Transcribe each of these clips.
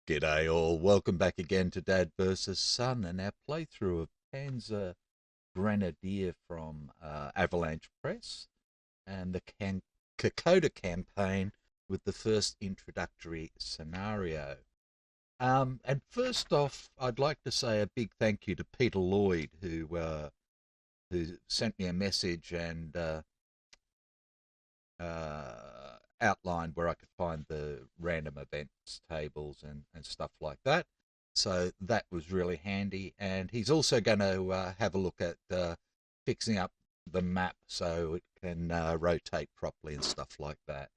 G'day all, welcome back again to Dad vs Son and our playthrough of Panzer Grenadier from Avalanche Press and the Kokoda campaign with the first introductory scenario. And first off, I'd like to say a big thank you to Peter Lloyd who sent me a message and outlined where I could find the random events tables and stuff like that. So that was really handy. And he's also going to have a look at fixing up the map so it can rotate properly and stuff like that.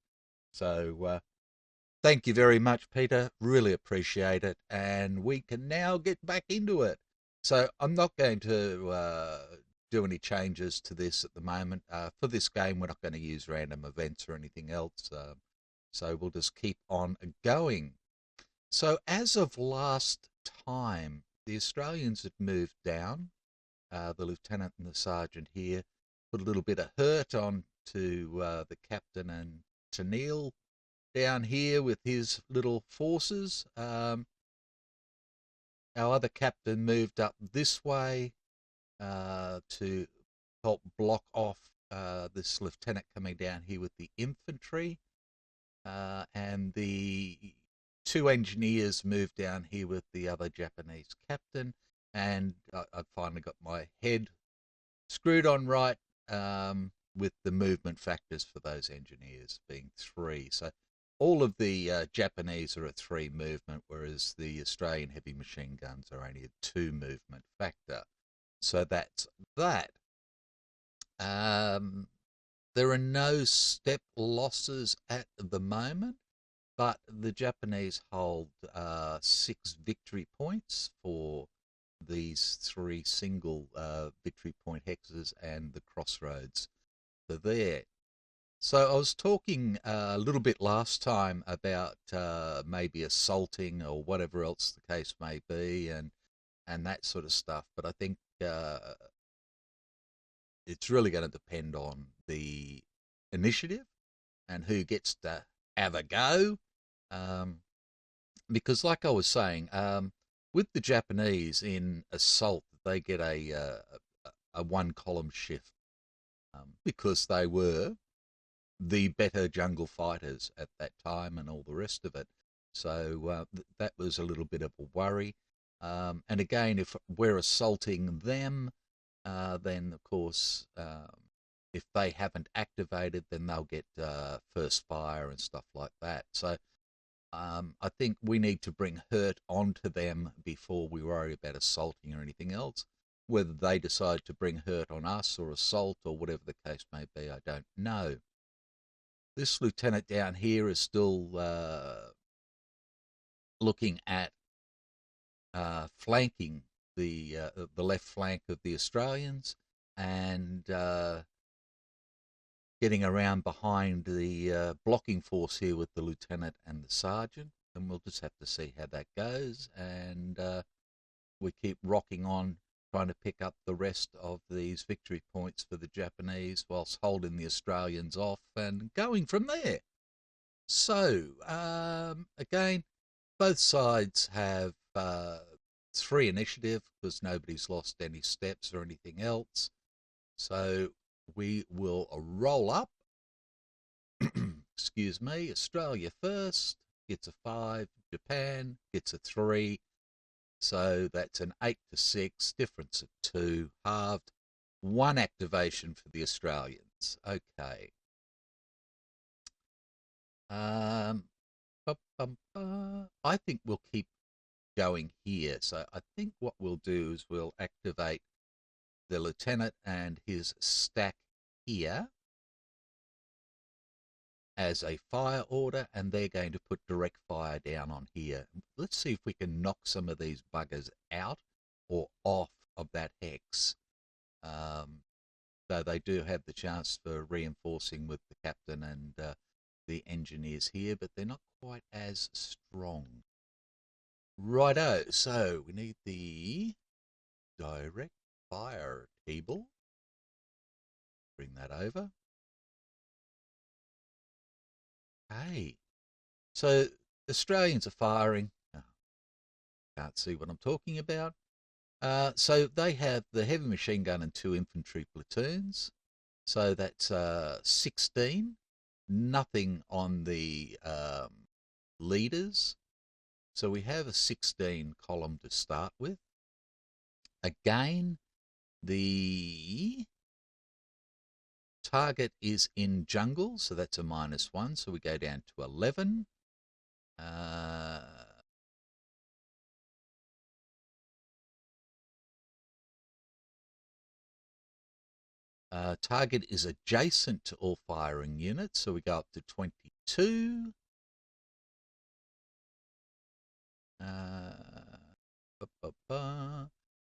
So thank you very much, Peter. Really appreciate it. And we can now get back into it. So I'm not going to do any changes to this at the moment. For this game, we're not going to use random events or anything else. So we'll just keep on going. So as of last time, the Australians had moved down. The lieutenant and the sergeant here put a little bit of hurt on to the captain and Tennille down here with his little forces. Our other captain moved up this way to help block off this lieutenant coming down here with the infantry. And the two engineers moved down here with the other Japanese captain. And I finally got my head screwed on right with the movement factors for those engineers being 3. So all of the Japanese are a 3 movement, whereas the Australian heavy machine guns are only a 2 movement factor. So that's that. There are no step losses at the moment, but the Japanese hold 6 victory points for these 3 single victory point hexes and the crossroads are there. So I was talking a little bit last time about maybe assaulting or whatever else the case may be and that sort of stuff, but I think it's really going to depend on the initiative and who gets to have a go. Because like I was saying, with the Japanese in assault, they get a 1-column shift because they were the better jungle fighters at that time and all the rest of it. So that was a little bit of a worry. And again, if we're assaulting them, then of course, if they haven't activated, then they'll get first fire and stuff like that. So I think we need to bring hurt onto them before we worry about assaulting or anything else. Whether they decide to bring hurt on us or assault or whatever the case may be, I don't know. This lieutenant down here is still looking at flanking the left flank of the Australians and getting around behind the blocking force here with the lieutenant and the sergeant, and we'll just have to see how that goes. And we keep rocking on, trying to pick up the rest of these victory points for the Japanese whilst holding the Australians off and going from there. So again, both sides have 3 initiative because nobody's lost any steps or anything else. So we will roll up. Excuse me. Australia first gets a 5. Japan gets a 3. So that's an 8 to 6, difference of 2, halved. 1 activation for the Australians. Okay. I think we'll keep going here. So I think what we'll do is we'll activate the lieutenant and his stack here as a fire order, and they're going to put direct fire down on here. Let's see if we can knock some of these buggers out or off of that hex. Though they do have the chance for reinforcing with the captain and the engineers here, but they're not quite as strong. Righto, so we need the direct fire table. Bring that over. Hey, so Australians are firing. Oh, can't see what I'm talking about. So they have the heavy machine gun and 2 infantry platoons. So that's 16. Nothing on the leaders. So we have a 16 column to start with. Again, the target is in jungle, so that's a -1. So we go down to 11. Target is adjacent to all firing units, so we go up to 22.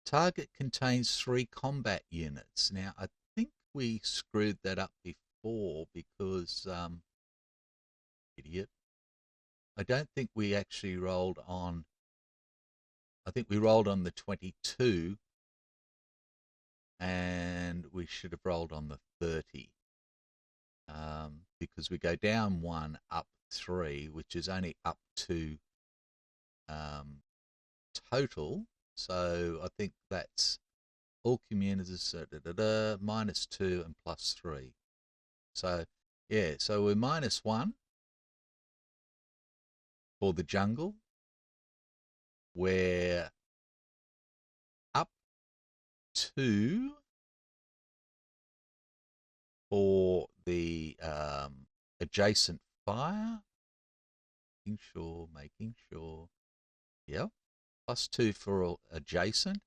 Target contains 3 combat units. Now, I think we screwed that up before because, idiot, I don't think we actually rolled on, I think we rolled on the 22 and we should have rolled on the 30 because we go down 1, up 3, which is only up to total. So I think that's all communities -2 and +3. So yeah, so we're -1 for the jungle. We're up 2 for the adjacent fire. Making sure. Yep. +2 for adjacent,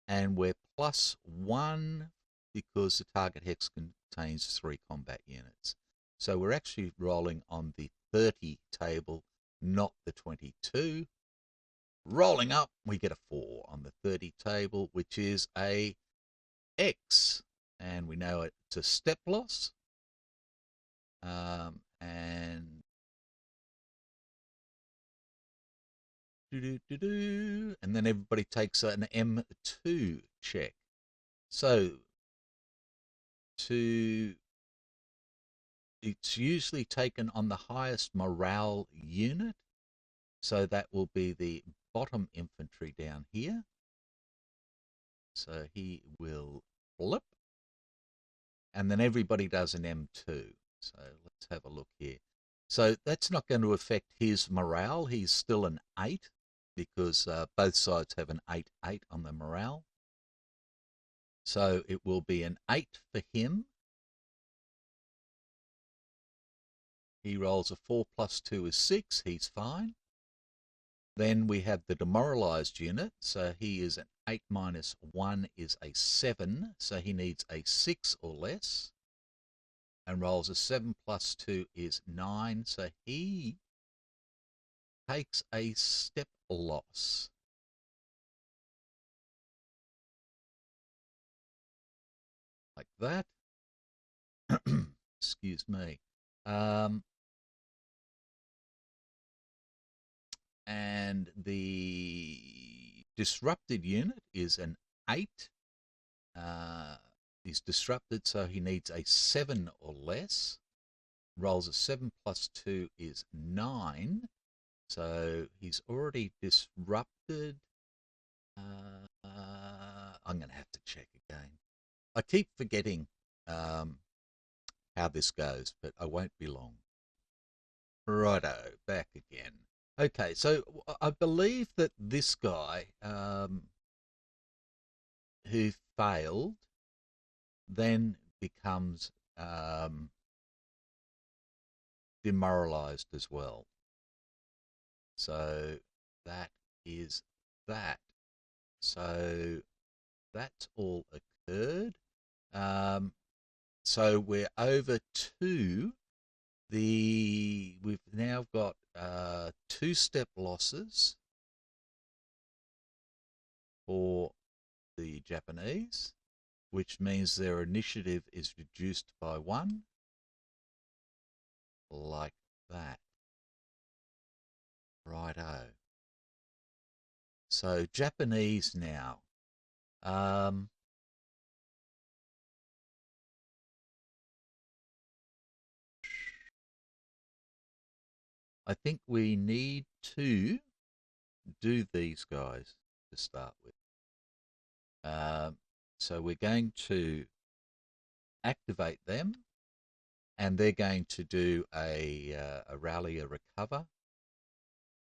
and we're +1 because the target hex contains 3 combat units. So we're actually rolling on the 30 table, not the 22. Rolling up, we get a 4 on the 30 table, which is a X, and we know it's a step loss. And and then everybody takes an M2 check. So it's usually taken on the highest morale unit. So that will be the bottom infantry down here. So he will flip. And then everybody does an M2. So let's have a look here. So that's not going to affect his morale. He's still an 8 because both sides have an 8/8 on the morale. So it will be an 8 for him. He rolls a 4 + 2 is 6. He's fine. Then we have the demoralized unit. So he is an 8 - 1 is a 7. So he needs a 6 or less. And rolls a 7 + 2 is 9. So he takes a step loss. Like that. Excuse me. And the disrupted unit is an 8. He's disrupted, so he needs a 7 or less. Rolls a 7 + 2 is 9. So he's already disrupted. I'm going to have to check again. I keep forgetting how this goes, but I won't be long. Righto, back again. Okay, so I believe that this guy who failed then becomes demoralized as well. So that is that. So that's all occurred. So we're over to we've now got 2 step losses for the Japanese, which means their initiative is reduced by 1, like that. Righto. So Japanese now. Um, I think we need to do these guys to start with. Um, so we're going to activate them, and they're going to do a rally, a recover.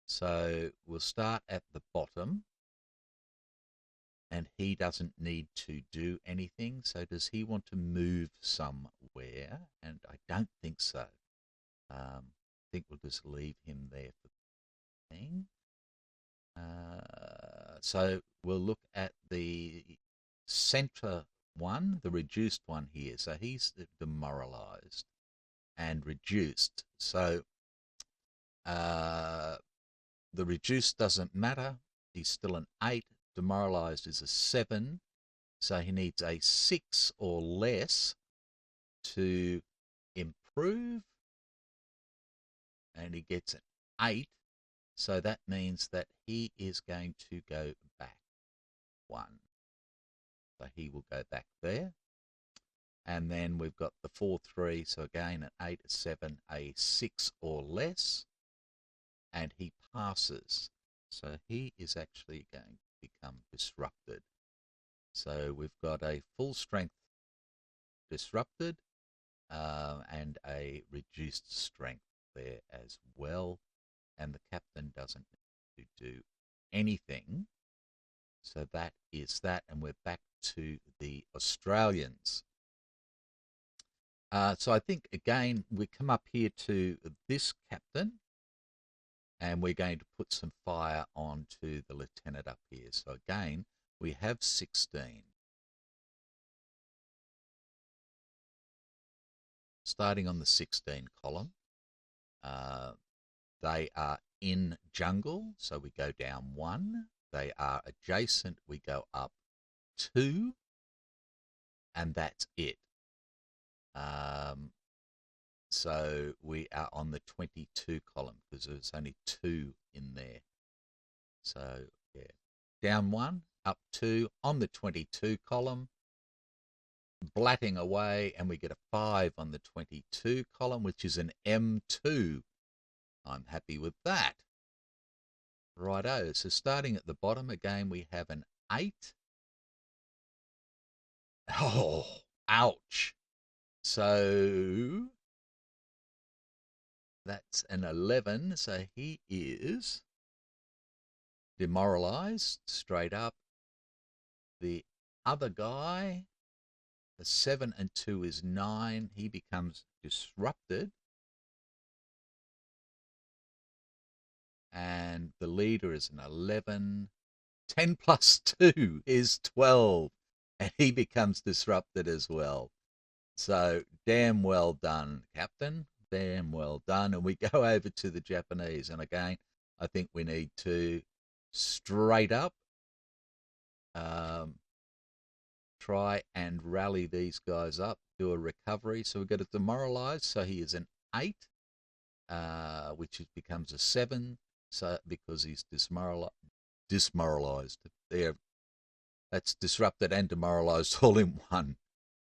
So we'll start at the bottom, and he doesn't need to do anything. So does he want to move somewhere? And I don't think so. I think we'll just leave him there for the thing. So we'll look at the center one, the reduced one here. So he's demoralized and reduced. So uh, the reduced doesn't matter. He's still an 8. Demoralized is a 7. So he needs a 6 or less to improve. And he gets an 8. So that means that he is going to go back 1. So he will go back there. And then we've got the 4, 3. So again, an 8, a 7, a 6 or less. And he passes. So he is actually going to become disrupted. So we've got a full strength disrupted and a reduced strength there as well. And the captain doesn't need to do anything. So that is that. And we're back to the Australians. So I think, again, we come up here to this captain, and we're going to put some fire onto the lieutenant up here. So again, we have 16. Starting on the 16 column, they are in jungle, so we go down 1. They are adjacent, we go up 2, and that's it. So we are on the 22 column because there's only 2 in there. So yeah, down 1, up 2, on the 22 column, blatting away, and we get a 5 on the 22 column, which is an M2. I'm happy with that. Righto, so starting at the bottom again, we have an 8. Oh, ouch. So that's an 11. So he is demoralized straight up. The other guy, the 7 and 2 is 9. He becomes disrupted. And the leader is an 11. 10 plus 2 is 12. And he becomes disrupted as well. So damn well done, Captain. Damn well done. And we go over to the Japanese. And again, I think we need to straight up try and rally these guys up, do a recovery. So we've got to demoralize. So he is an 8, which becomes a 7. So because he's demoralized. There, that's disrupted and demoralized all in one.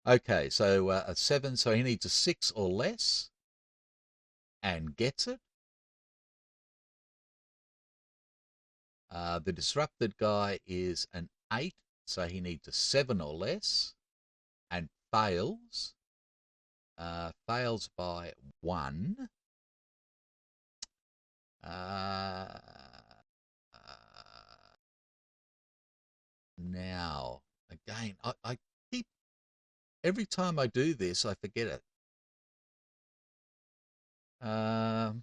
Okay, so a 7, so he needs a 6 or less and gets it. The disrupted guy is an 8, so he needs a 7 or less and fails. Fails by 1. Now, again, I keep, every time I do this, I forget it. A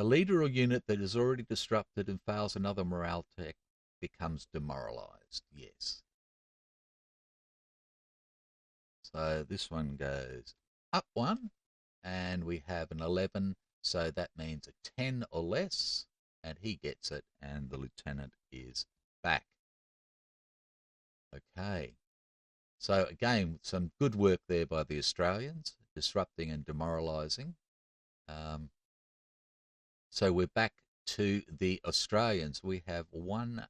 leader or unit that is already disrupted and fails another morale check becomes demoralized. Yes. So this one goes up 1, and we have an 11, so that means a 10 or less, and he gets it, and the lieutenant is back. Okay. So again, some good work there by the Australians. disrupting and demoralising. So we're back to the Australians. We have one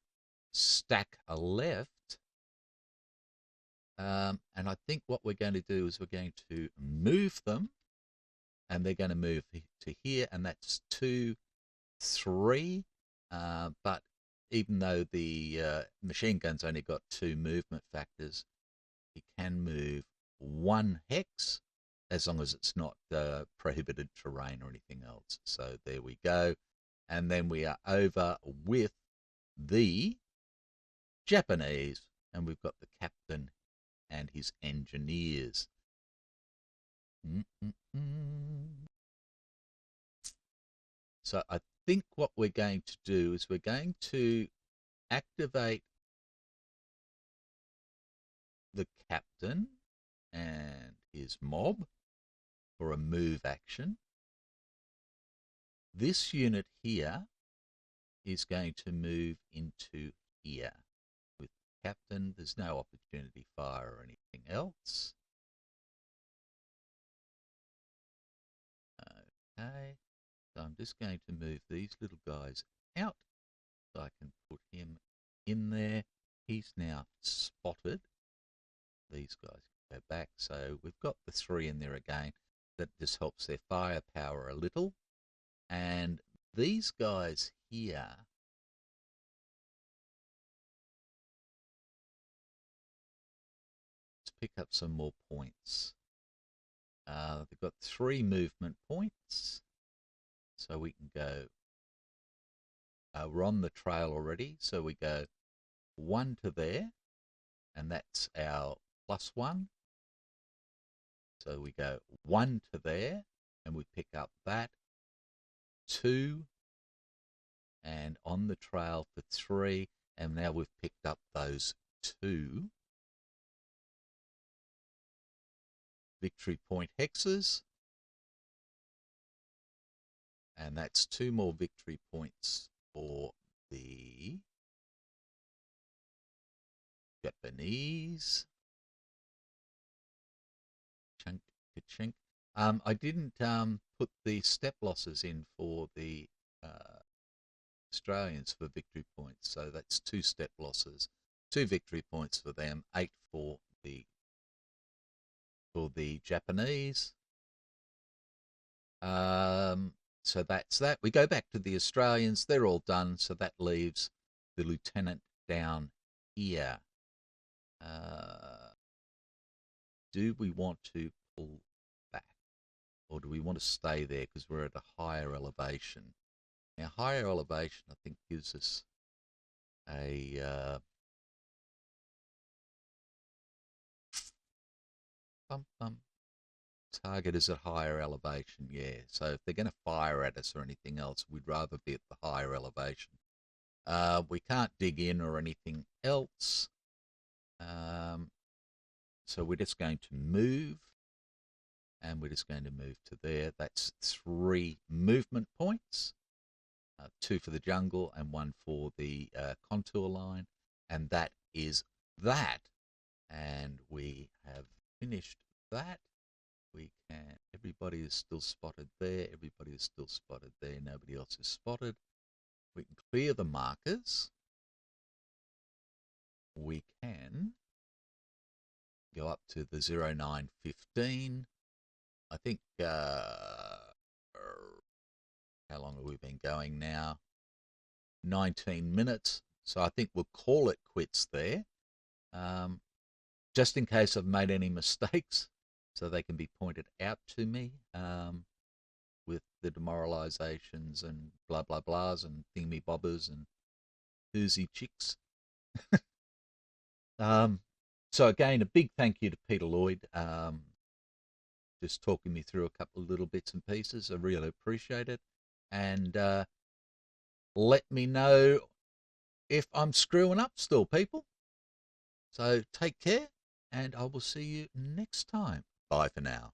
stack left. And I think what we're going to do is we're going to move them, and they're going to move to here, and that's 2, 3. But even though the machine gun's only got 2 movement factors, he can move 1 hex as long as it's not prohibited terrain or anything else. So there we go. And then we are over with the Japanese, and we've got the captain and his engineers. So I think what we're going to do is we're going to activate the captain and his mob for a move action. This unit here is going to move into here. With the captain, there's no opportunity fire or anything else. Okay, so I'm just going to move these little guys out so I can put him in there. He's now spotted. These guys go back, so we've got the 3 in there again. That just helps their firepower a little. And these guys here, let's pick up some more points. They've got 3 movement points, so we can go. We're on the trail already, so we go 1 to there, and that's our +1. So we go 1 to there, and we pick up that 2, and on the trail for 3, and now we've picked up those 2 victory point hexes, and that's 2 more victory points for the Japanese. Chunk to chink. I didn't put the step losses in for the Australians for victory points, so that's 2 step losses, 2 victory points for them, 8 for the Japanese. So that's that. We go back to the Australians. They're all done, so that leaves the lieutenant down here. Do we want to pull back, or do we want to stay there because we're at a higher elevation? Now, higher elevation, I think, gives us a target is at higher elevation, yeah. So if they're going to fire at us or anything else, we'd rather be at the higher elevation. We can't dig in or anything else. So we're just going to move, and we're just going to move to there. That's 3 movement points, 2 for the jungle and 1 for the contour line, and that is that. And we have finished that. We can, everybody is still spotted there, everybody is still spotted there, nobody else is spotted. We can clear the markers. We can go up to the 0915. I think, how long have we been going now? 19 minutes. So I think we'll call it quits there. Just in case I've made any mistakes, so they can be pointed out to me with the demoralizations and blah, blah, blahs and thingy bobbers and whoozy chicks. So again, a big thank you to Peter Lloyd, just talking me through a couple of little bits and pieces. I really appreciate it. And let me know if I'm screwing up still, people. So take care, and I will see you next time. Bye for now.